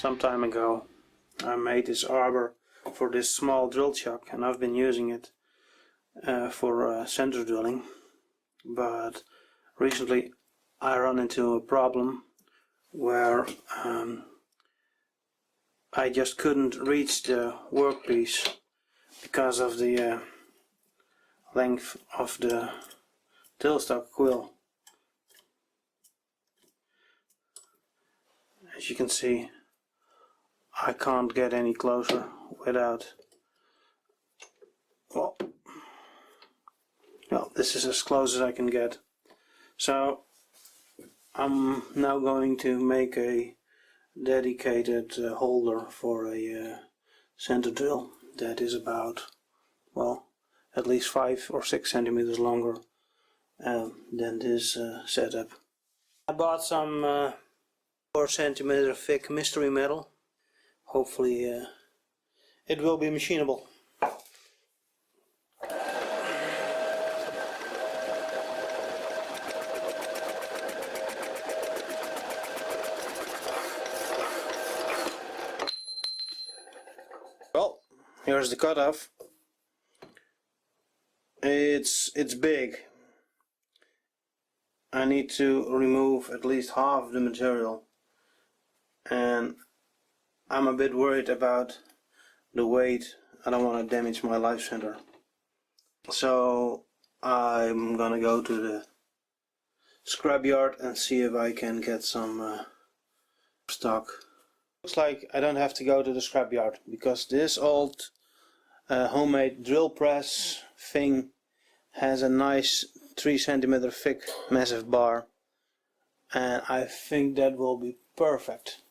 Some time ago I made this arbor for this small drill chuck, and I've been using it for center drilling, but recently I run into a problem where I just couldn't reach the workpiece because of the length of the tailstock quill. As you can see, I can't get any closer without, well, this is as close as I can get. So I'm now going to make a dedicated holder for a center drill that is about, well, at least 5 or 6 centimeters longer than this setup. I bought some 4 centimeter thick mystery metal. Hopefully it will be machinable. Well, here's the cutoff. It's big. I need to remove at least half of the material, and I'm a bit worried about the weight. I don't want to damage my life center, so I'm gonna go to the scrapyard and see if I can get some stock. Looks like I don't have to go to the scrapyard, because this old homemade drill press thing has a nice 3 centimeter thick massive bar, and I think that will be perfect.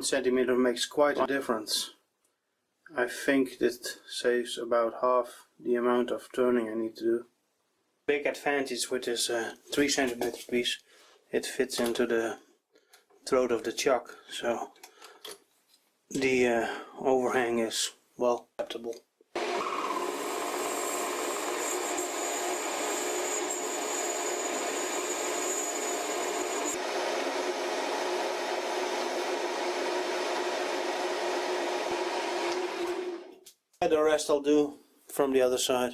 Centimeter makes quite a difference. I think that saves about half the amount of turning I need to do. Big advantage with this 3 centimeter piece, it fits into the throat of the chuck, so the overhang is, well, acceptable. The rest I'll do from the other side.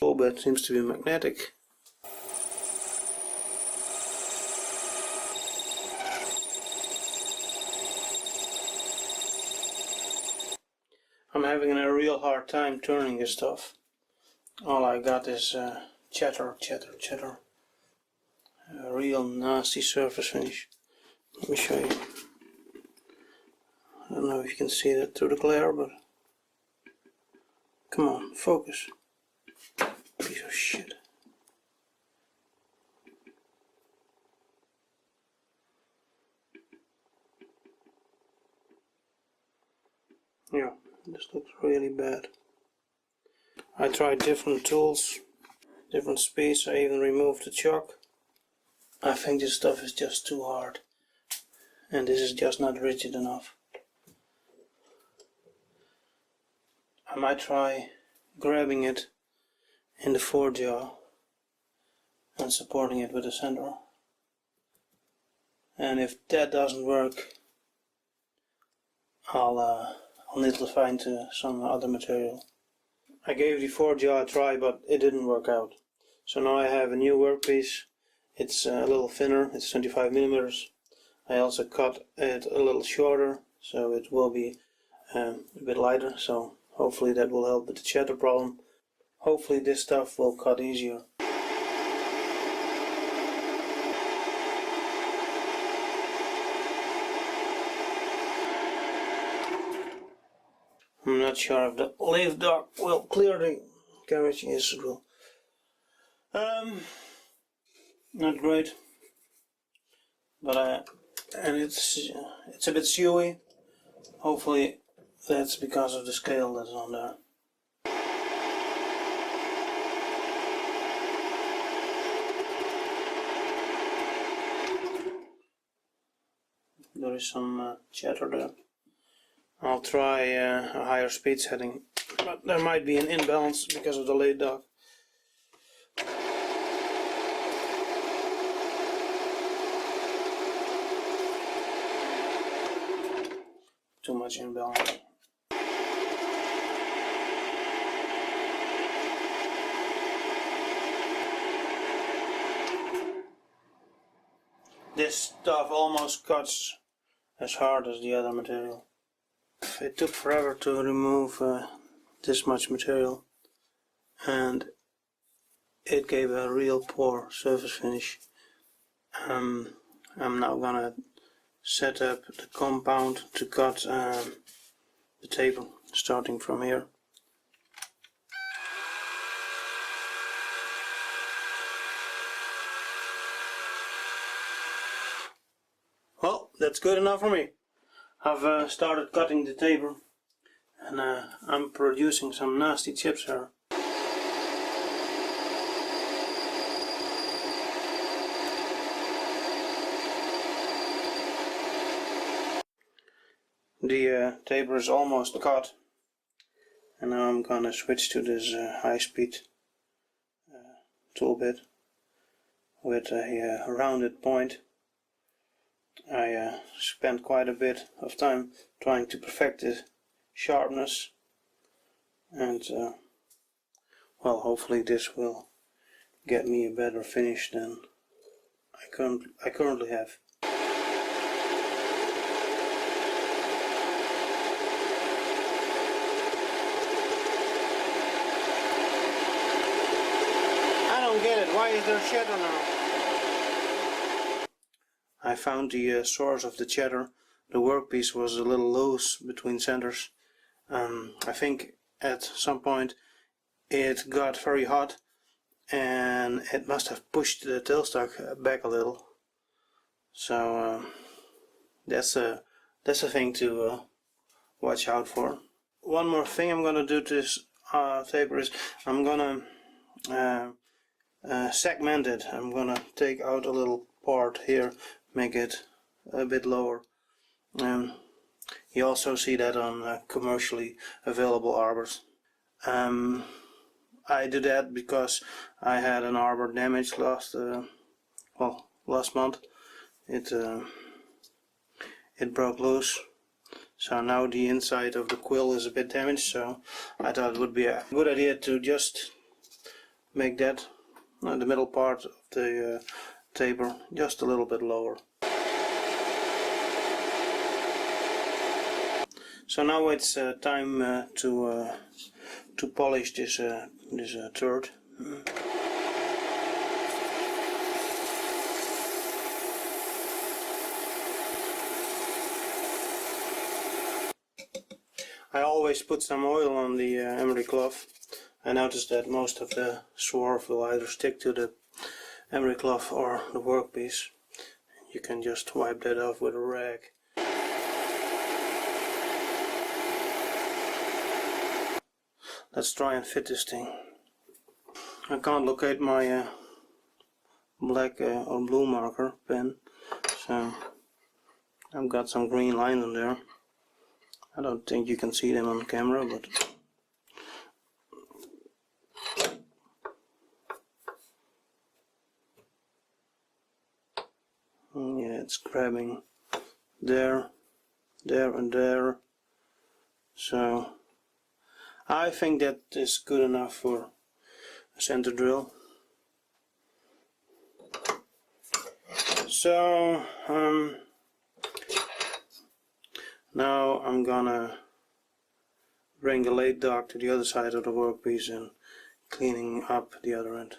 Oh, but it seems to be magnetic. I'm having a real hard time turning this stuff. All I got is chatter. A real nasty surface finish. Let me show you. I don't know if you can see that through the glare, but come on, focus. Piece of shit. Yeah, this looks really bad. I tried different tools, different speeds. I even removed the chuck. I think this stuff is just too hard, and this is just not rigid enough. I might try grabbing it in the forejaw and supporting it with a center. And if that doesn't work, I'll need to find some other material. I gave the forejaw a try, but it didn't work out. So now I have a new workpiece. It's a little thinner, it's 25 millimeters. I also cut it a little shorter, so it will be a bit lighter. So hopefully that will help with the chatter problem. Hopefully this stuff will cut easier. I'm not sure if the lathe dog will clear the garage. Yes, it will. Not great, but and it's a bit sewy. Hopefully That's because of the scale that's on there. There is some chatter there. I'll try a higher speed setting, but there might be an imbalance because of the late dock. Too much imbalance. This stuff almost cuts as hard as the other material. It took forever to remove this much material, and it gave a real poor surface finish. I'm now gonna set up the compound to cut the taper starting from here. Well, that's good enough for me. I've started cutting the taper, and I'm producing some nasty chips here. The taper is almost cut, and now I'm gonna switch to this high-speed tool bit with a rounded point. I spent quite a bit of time trying to perfect the sharpness, and well, hopefully this will get me a better finish than I currently have. I don't get it. Why is there chatter now? I found the source of the chatter. The workpiece was a little loose between centers. I think at some point it got very hot, and it must have pushed the tailstock back a little. So that's a thing to watch out for. One more thing I'm gonna do to this taper is I'm gonna segment it. I'm gonna take out a little part here, make it a bit lower. You also see that on commercially available arbors. I do that because I had an arbor damage last month. It broke loose, so now the inside of the quill is a bit damaged. So I thought it would be a good idea to just make that the middle part of the taper just a little bit lower. So now it's time to polish this turd. I always put some oil on the emery cloth. I noticed that most of the swarf will either stick to the emery cloth or the workpiece. You can just wipe that off with a rag. Let's try and fit this thing. I can't locate my black or blue marker pen, so I've got some green lines on there. I don't think you can see them on camera, but yeah, it's grabbing there, there and there. So I think that is good enough for a center drill. So now I'm gonna bring the late dock to the other side of the workpiece and cleaning up the other end.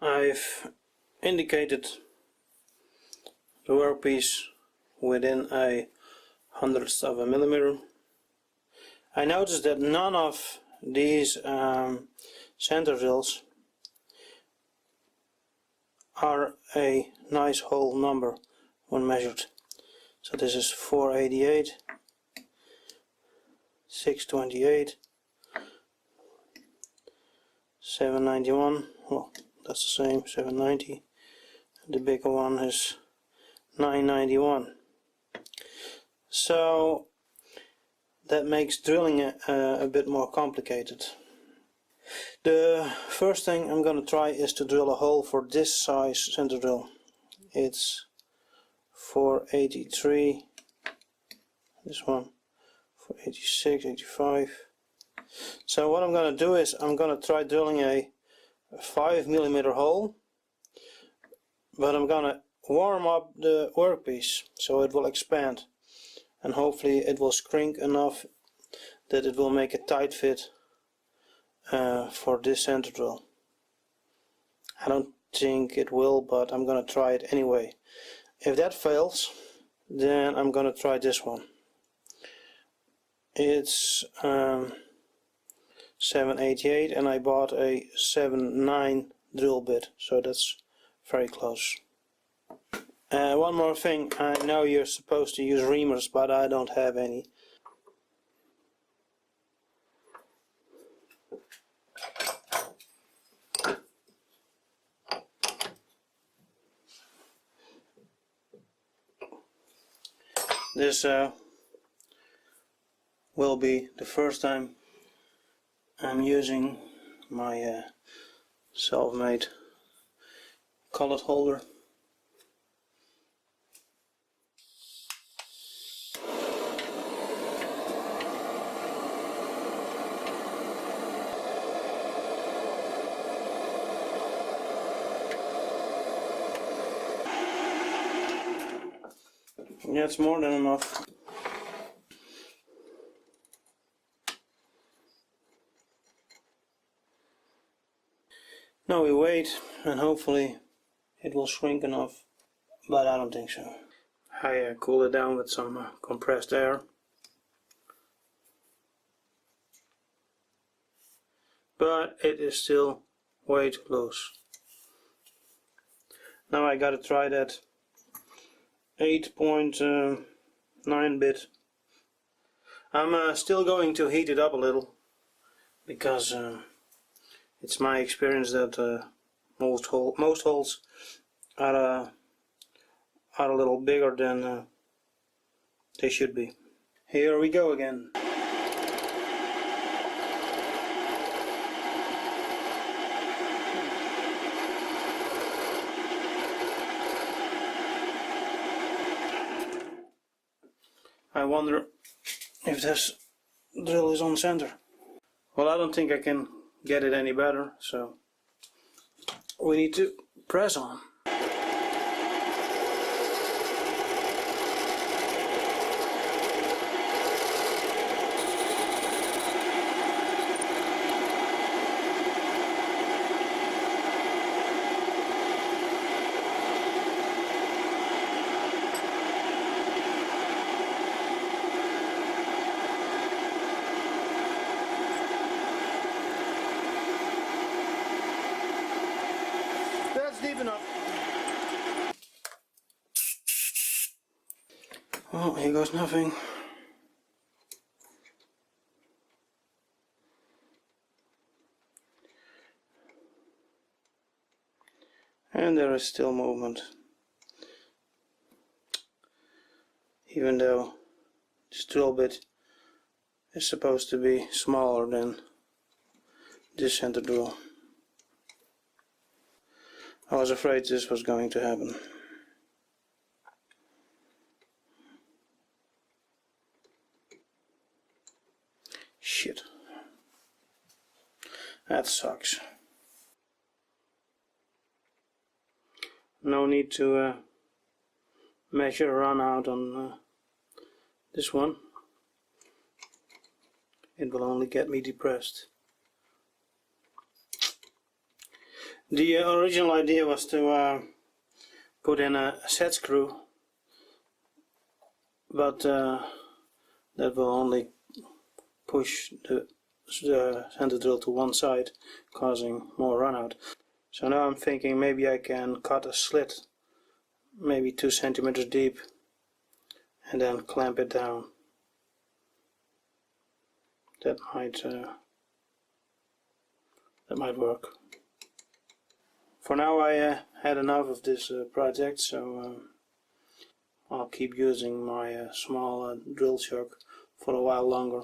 I've indicated the workpiece within a hundredth of a millimeter. I noticed that none of these center drills are a nice whole number when measured. So this is 488, 628, 791, well that's the same, 790. The bigger one is 991. So that makes drilling a bit more complicated. The first thing I'm going to try is to drill a hole for this size center drill. It's 483, this one 486, 85. So what I'm going to do is I'm going to try drilling a 5mm hole, but I'm going to warm up the workpiece so it will expand, and hopefully it will shrink enough that it will make a tight fit for this center drill. I don't think it will, but I'm going to try it anyway. If that fails, then I'm going to try this one. It's 788 and I bought a 7.9 drill bit, so that's very close. One more thing, I know you're supposed to use reamers, but I don't have any. This will be the first time I'm using my self-made collet holder. Yeah, it's more than enough. Now we wait and hopefully it will shrink enough, but I don't think so. I cool it down with some compressed air. But it is still way too loose. Now I gotta try that 8.9 bit. I'm still going to heat it up a little because it's my experience that most holes are a little bigger than they should be. Here we go again. I wonder if this drill is on center. Well, I don't think I can get it any better, so we need to press on. Deep enough. Oh, here goes nothing. And there is still movement, even though this drill bit is supposed to be smaller than this center drill. I was afraid this was going to happen. Shit. That sucks. No need to measure run out on this one. It will only get me depressed. The original idea was to put in a set screw, but that will only push the center drill to one side, causing more run out. So now I'm thinking maybe I can cut a slit, maybe 2 centimeters deep, and then clamp it down. That might work. For now I had enough of this project, so I'll keep using my small drill chuck for a while longer.